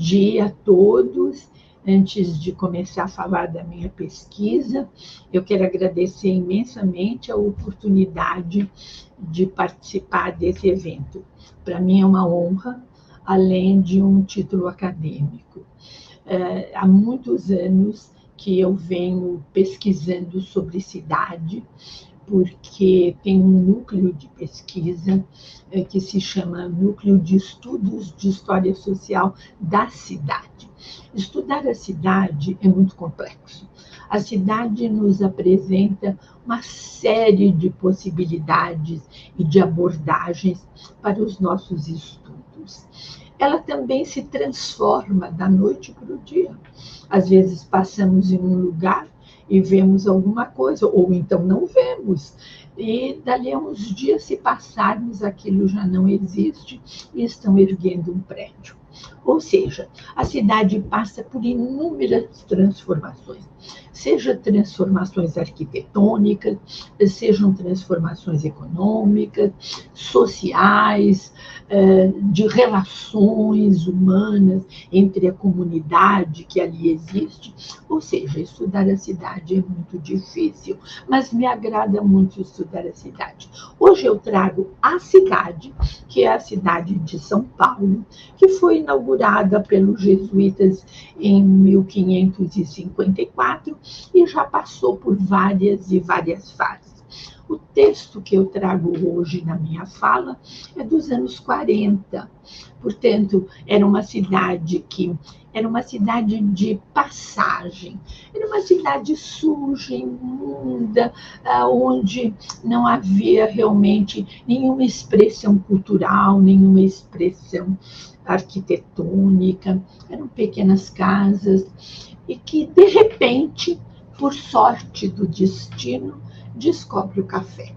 dia a todos. Antes de começar a falar da minha pesquisa, eu quero agradecer imensamente a oportunidade de participar desse evento. Para mim é uma honra, além de um título acadêmico. Há muitos anos que eu venho pesquisando sobre cidade, porque tem um núcleo de pesquisa que se chama Núcleo de Estudos de História Social da Cidade. Estudar a cidade é muito complexo. A cidade nos apresenta uma série de possibilidades e de abordagens para os nossos estudos. Ela também se transforma da noite para o dia. Às vezes passamos em um lugar e vemos alguma coisa, ou então não vemos. E dali a uns dias, se passarmos, aquilo já não existe e estão erguendo um prédio. Ou seja, a cidade passa por inúmeras transformações, seja transformações arquitetônicas, sejam transformações econômicas, sociais, de relações humanas entre a comunidade que ali existe. Ou seja, estudar a cidade é muito difícil, mas me agrada muito estudar a cidade. Hoje eu trago a cidade, que é a cidade de São Paulo, que foi inaugurada pelos jesuítas em 1554 e já passou por várias e várias fases. O texto que eu trago hoje na minha fala é dos anos 40. Portanto, era uma cidade de passagem, era uma cidade suja, imunda, onde não havia realmente nenhuma expressão cultural, nenhuma expressão arquitetônica, eram pequenas casas, e que, de repente, por sorte do destino, descobre o café.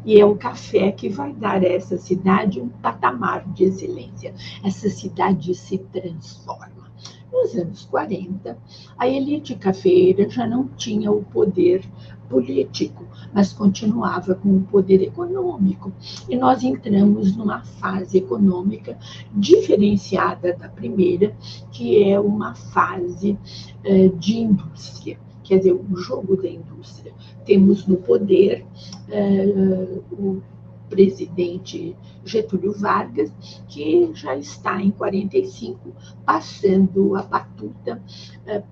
E é o café que vai dar a essa cidade um patamar de excelência. Essa cidade se transforma. Nos anos 40, a elite cafeeira já não tinha o poder político, mas continuava com o poder econômico. E nós entramos numa fase econômica diferenciada da primeira, que é uma fase de indústria. Quer dizer, o jogo da indústria. Temos no poder o presidente Getúlio Vargas, que já está em 45, passando a batuta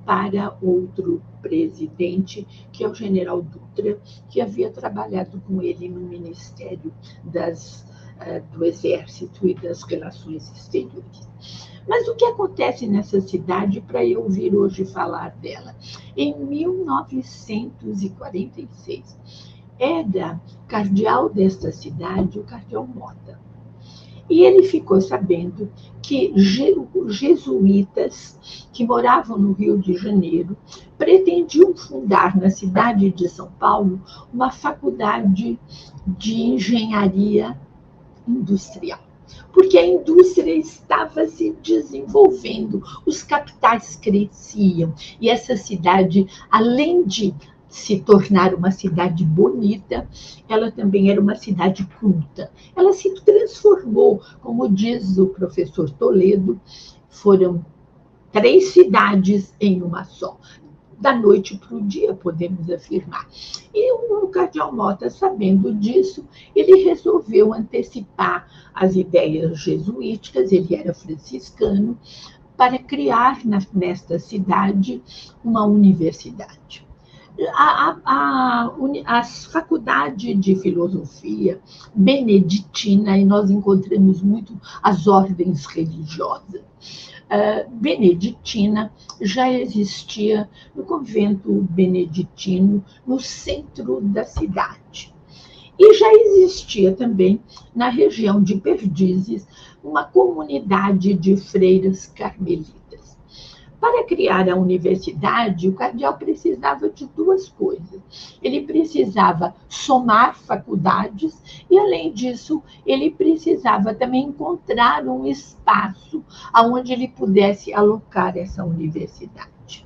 para outro presidente, que é o general Dutra, que havia trabalhado com ele no Ministério do Exército e das Relações Exteriores. Mas o que acontece nessa cidade para eu vir hoje falar dela? Em 1946, era cardeal desta cidade o cardeal Mota. E ele ficou sabendo que jesuítas que moravam no Rio de Janeiro pretendiam fundar na cidade de São Paulo uma faculdade de engenharia industrial. Porque a indústria estava se desenvolvendo, os capitais cresciam, e essa cidade, além de se tornar uma cidade bonita, ela também era uma cidade culta. Ela se transformou, como diz o professor Toledo, foram 3 cidades em uma só. Da noite para o dia, podemos afirmar. E o cardeal Mota, sabendo disso, ele resolveu antecipar as ideias jesuíticas, ele era franciscano, para criar nesta cidade uma universidade. A faculdade de filosofia beneditina, e nós encontramos muito as ordens religiosas, beneditina já existia no convento beneditino, no centro da cidade. E já existia também, na região de Perdizes, uma comunidade de freiras carmelitas. Para criar a universidade, o cardeal precisava de 2 coisas. Ele precisava somar faculdades e, além disso, ele precisava também encontrar um espaço onde ele pudesse alocar essa universidade.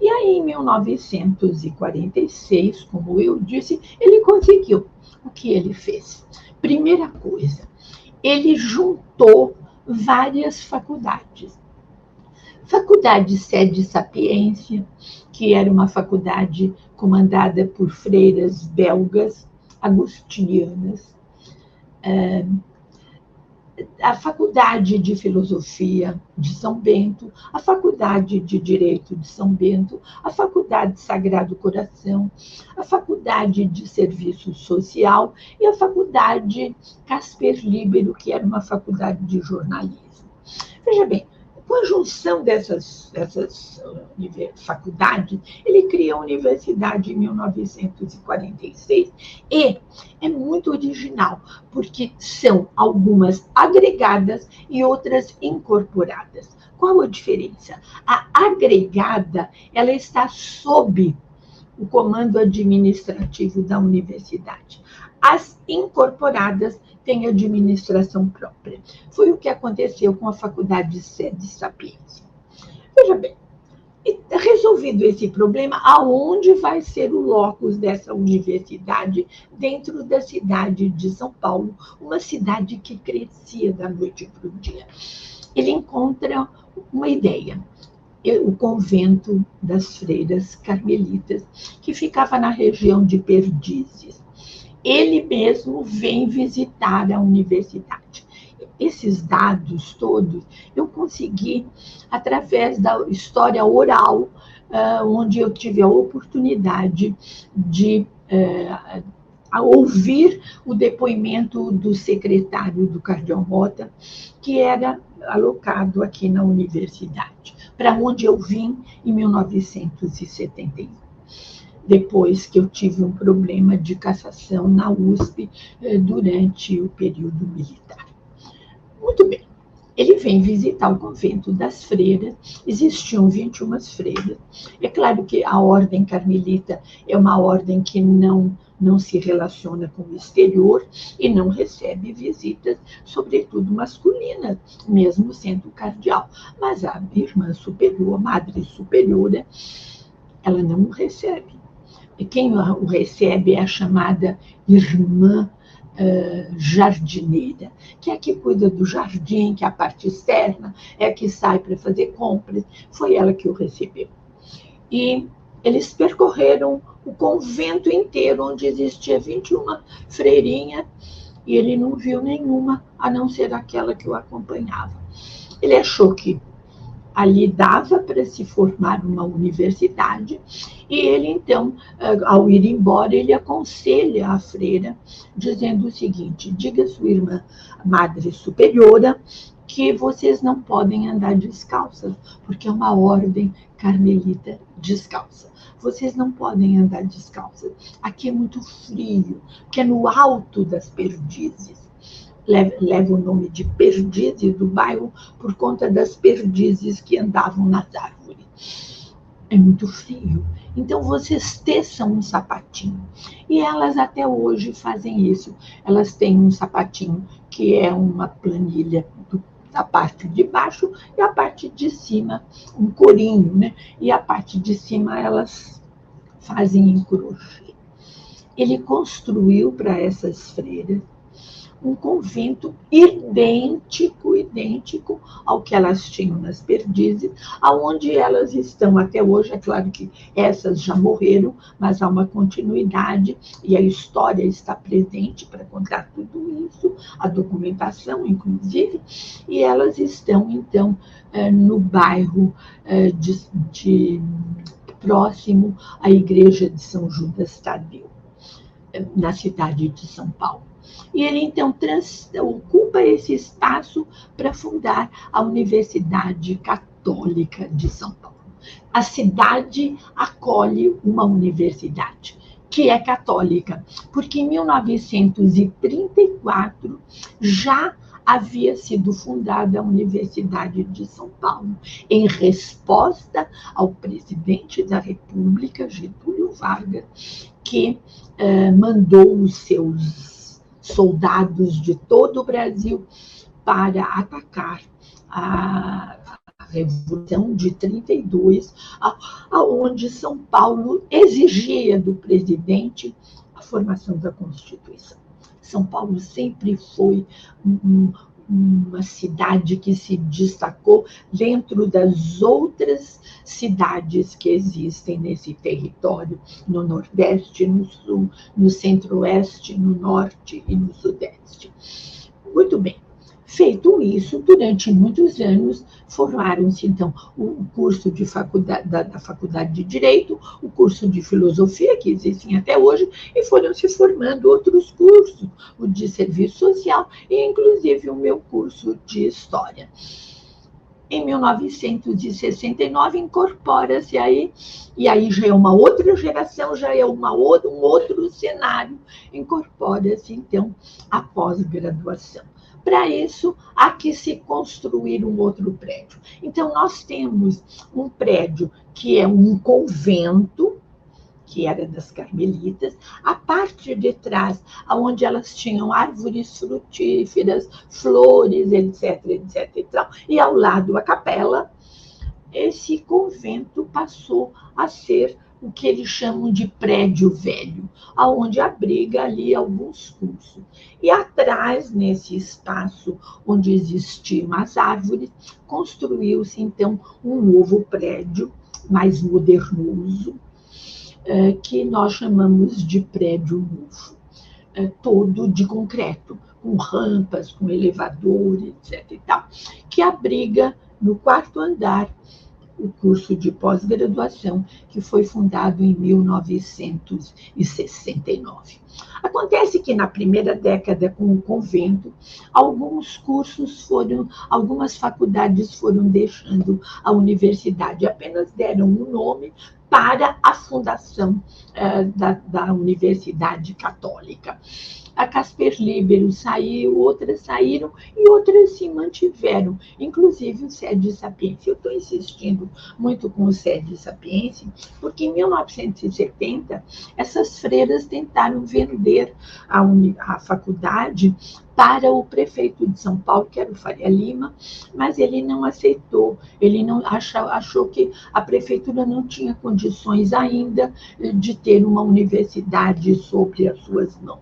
E aí, em 1946, como eu disse, ele conseguiu. O que ele fez? Primeira coisa, ele juntou várias faculdades. Faculdade Sede Sapiência, que era uma faculdade comandada por freiras belgas, agostinianas. A Faculdade de Filosofia de São Bento, a Faculdade de Direito de São Bento, a Faculdade Sagrado Coração, a Faculdade de Serviço Social e a Faculdade Casper Líbero, que era uma faculdade de jornalismo. Veja bem, com a junção dessas faculdades, ele cria a universidade em 1946 e é muito original, porque são algumas agregadas e outras incorporadas. Qual a diferença? A agregada, ela está sob o comando administrativo da universidade. As incorporadas têm administração própria. Foi o que aconteceu com a Faculdade Sede Sapiência. Veja bem, resolvido esse problema, aonde vai ser o locus dessa universidade dentro da cidade de São Paulo, uma cidade que crescia da noite para o dia? Ele encontra uma ideia. O convento das freiras carmelitas, que ficava na região de Perdizes. Ele mesmo vem visitar a universidade. Esses dados todos eu consegui através da história oral, onde eu tive a oportunidade de ouvir o depoimento do secretário do Cardeal Mota, que era alocado aqui na universidade, para onde eu vim em 1971. Depois que eu tive um problema de cassação na USP durante o período militar. Muito bem, ele vem visitar o convento das freiras, existiam 21 freiras. É claro que a ordem carmelita é uma ordem que não se relaciona com o exterior e não recebe visitas, sobretudo masculinas, mesmo sendo cardeal. Mas a irmã superior, a madre superiora, ela não o recebe. E quem o recebe é a chamada irmã jardineira, que é a que cuida do jardim, que é a parte externa, é a que sai para fazer compras. Foi ela que o recebeu. E eles percorreram o convento inteiro, onde existia 21 freirinhas, e ele não viu nenhuma, a não ser aquela que o acompanhava. Ele achou que ali dava para se formar uma universidade, e ele, então, ao ir embora, ele aconselha a freira, dizendo o seguinte: diga à sua irmã, madre superiora, que vocês não podem andar descalças, porque é uma ordem carmelita descalça. Vocês não podem andar descalças. Aqui é muito frio, que é no alto das Perdizes. Leva o nome de Perdizes do bairro por conta das perdizes que andavam nas árvores. É muito frio. Então, vocês teçam um sapatinho. E elas até hoje fazem isso. Elas têm um sapatinho que é uma planilha da parte de baixo e a parte de cima, um corinho, né? E a parte de cima elas fazem em crochê. Ele construiu para essas freiras um convento idêntico ao que elas tinham nas Perdizes, aonde elas estão até hoje. É claro que essas já morreram, mas há uma continuidade e a história está presente para contar tudo isso, a documentação, inclusive, e elas estão, então, no bairro próximo à Igreja de São Judas Tadeu, na cidade de São Paulo. E ele, então, ocupa esse espaço para fundar a Universidade Católica de São Paulo. A cidade acolhe uma universidade que é católica, porque em 1934 já havia sido fundada a Universidade de São Paulo, em resposta ao presidente da República, Getúlio Vargas, que mandou os seus soldados de todo o Brasil para atacar a Revolução de 32, aonde São Paulo exigia do presidente a formação da Constituição. São Paulo sempre foi uma cidade que se destacou dentro das outras cidades que existem nesse território, no Nordeste, no Sul, no Centro-Oeste, no Norte e no Sudeste. Muito bem. Feito isso, durante muitos anos, formaram-se, então, o curso de da Faculdade de Direito, o curso de Filosofia, que existem até hoje, e foram se formando outros cursos, o de Serviço Social e, inclusive, o meu curso de História. Em 1969, incorpora-se aí, e aí já é uma outra geração, já é um outro cenário, incorpora-se, então, a pós-graduação. Para isso, há que se construir um outro prédio. Então, nós temos um prédio que é um convento, que era das Carmelitas, a parte de trás, onde elas tinham árvores frutíferas, flores, etc, etc e tal, e ao lado a capela. Esse convento passou a ser o que eles chamam de prédio velho, aonde abriga ali alguns cursos. E atrás, nesse espaço onde existiam as árvores, construiu-se então um novo prédio, mais modernoso, que nós chamamos de prédio novo, todo de concreto, com rampas, com elevador, etc e tal, que abriga no 4º andar o curso de pós-graduação, que foi fundado em 1969. Acontece que na primeira década, com o convento, algumas faculdades foram deixando a universidade, apenas deram um nome para a fundação da Universidade Católica. A Casper Libero saiu, outras saíram e outras se mantiveram, inclusive o Sede Sapientia. Eu estou insistindo muito com o Sede Sapientia, porque em 1970 essas freiras tentaram vender a faculdade para o prefeito de São Paulo, que era o Faria Lima, mas ele não aceitou, ele não achou que a prefeitura não tinha condições ainda de ter uma universidade sobre as suas mãos.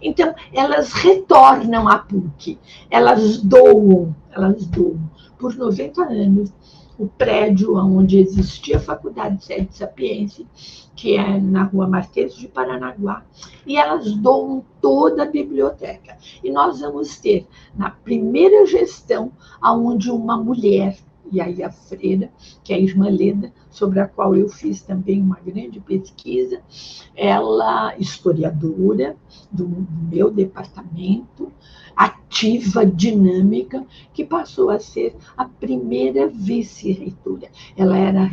Então, elas retornam à PUC, elas doam por 90 anos o prédio onde existia a Faculdade Sede Sapientia, que é na Rua Marquês de Paranaguá, e elas doam toda a biblioteca. E nós vamos ter, na primeira gestão, onde uma mulher, e aí a freira, que é a irmã Leda, sobre a qual eu fiz também uma grande pesquisa, ela, historiadora do meu departamento, ativa, dinâmica, que passou a ser a primeira vice-reitora. Ela era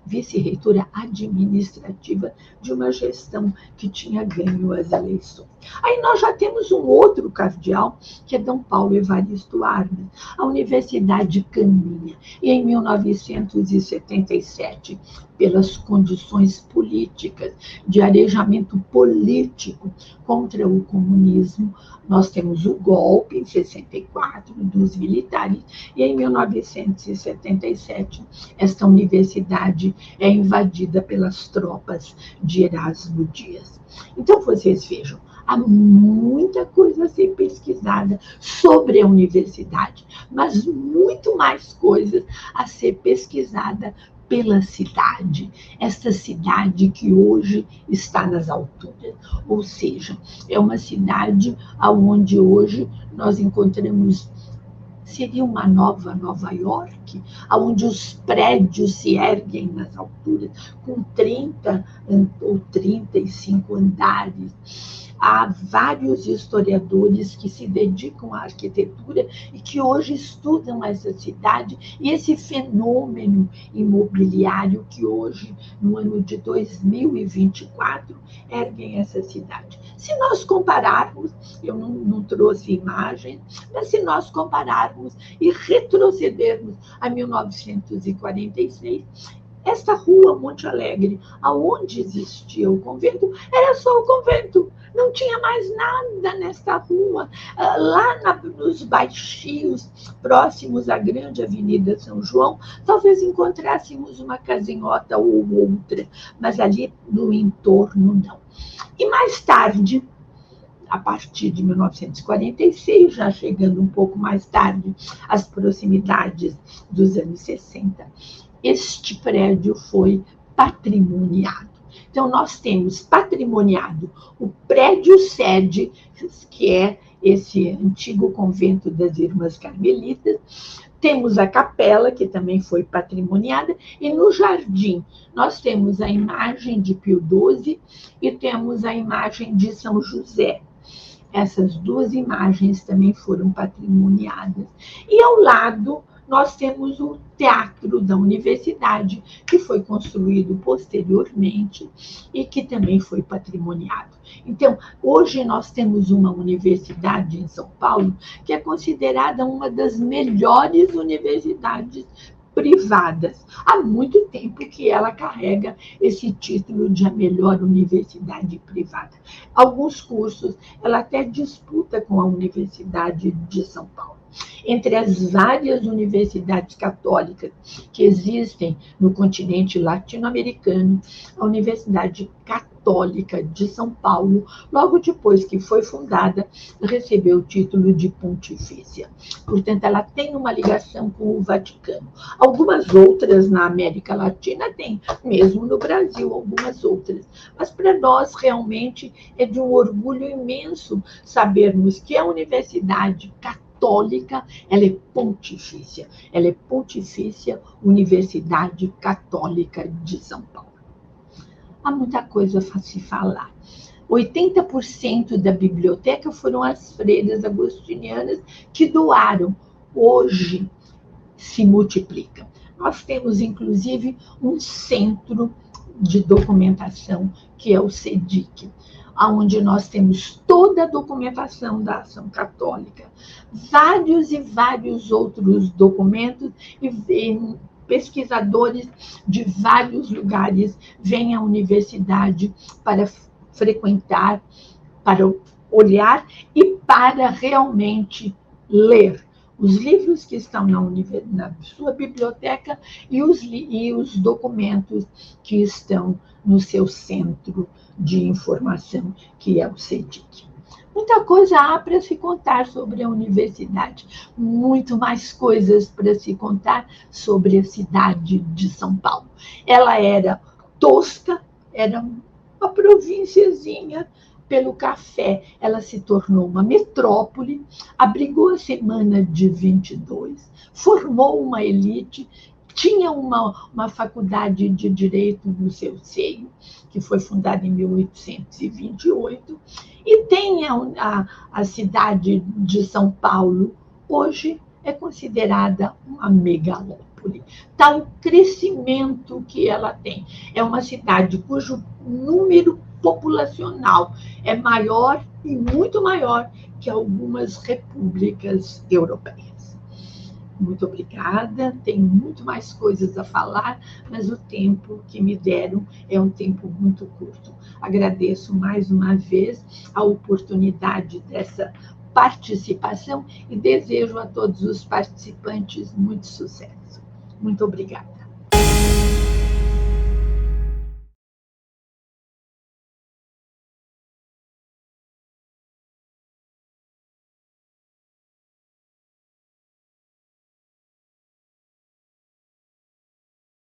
vice-reitora administrativa de uma gestão que tinha ganho as eleições. Aí nós já temos um outro cardeal, que é Dom Paulo Evaristo Armas. A universidade caminha, e em 1977, pelas condições políticas, de arejamento político contra o comunismo, nós temos o golpe, em 64, dos militares, e em 1977, esta universidade é invadida pelas tropas de Erasmo Dias. Então, vocês vejam, há muita coisa a ser pesquisada sobre a universidade, mas muito mais coisas a ser pesquisada pela cidade, esta cidade que hoje está nas alturas, ou seja, é uma cidade onde hoje nós encontramos, seria uma nova Nova York, onde os prédios se erguem nas alturas, com 30 ou 35 andares. Há vários historiadores que se dedicam à arquitetura e que hoje estudam essa cidade e esse fenômeno imobiliário que hoje, no ano de 2024, erguem essa cidade. Se nós compararmos, eu não trouxe imagem, mas se nós compararmos e retrocedermos a 1946, esta rua Monte Alegre, aonde existia o convento, era só o convento. Não tinha mais nada nesta rua. Lá nos baixios, próximos à grande Avenida São João, talvez encontrássemos uma casinhota ou outra, mas ali no entorno não. E mais tarde, a partir de 1946, já chegando um pouco mais tarde às proximidades dos anos 60, este prédio foi patrimoniado. Então, nós temos patrimoniado o prédio sede, que é esse antigo convento das Irmãs Carmelitas, temos a capela, que também foi patrimoniada, e no jardim nós temos a imagem de Pio XII e temos a imagem de São José. Essas duas imagens também foram patrimoniadas. E ao lado nós temos o Teatro da Universidade, que foi construído posteriormente e que também foi patrimoniado. Então, hoje nós temos uma universidade em São Paulo que é considerada uma das melhores universidades privadas. Há muito tempo que ela carrega esse título de a melhor universidade privada. Alguns cursos ela até disputa com a Universidade de São Paulo. Entre as várias universidades católicas que existem no continente latino-americano, a Universidade Católica de São Paulo, logo depois que foi fundada, recebeu o título de pontifícia. Portanto, ela tem uma ligação com o Vaticano. Algumas outras na América Latina têm, mesmo no Brasil, algumas outras. Mas para nós, realmente, é de um orgulho imenso sabermos que a Universidade Católica, ela é pontifícia. Ela é Pontifícia Universidade Católica de São Paulo. Há muita coisa a se falar. 80% da biblioteca foram as freiras agostinianas que doaram. Hoje se multiplica. Nós temos, inclusive, um centro de documentação, que é o CEDIC, onde nós temos toda a documentação da ação católica, vários e vários outros documentos, e pesquisadores de vários lugares vêm à universidade para frequentar, para olhar e para realmente ler os livros que estão na sua biblioteca e os documentos que estão no seu centro de informação, que é o CEDIC. Muita coisa há para se contar sobre a universidade, muito mais coisas para se contar sobre a cidade de São Paulo. Ela era tosca, era uma provínciazinha. Pelo café, ela se tornou uma metrópole, abrigou a Semana de 22, formou uma elite, tinha uma faculdade de direito no seu seio, que foi fundada em 1828, e tem a cidade de São Paulo, hoje é considerada uma megalópole. Tal crescimento que ela tem. É uma cidade cujo número populacional é maior e muito maior que algumas repúblicas europeias. Muito obrigada, tenho muito mais coisas a falar, mas o tempo que me deram é um tempo muito curto. Agradeço mais uma vez a oportunidade dessa participação e desejo a todos os participantes muito sucesso. Muito obrigada.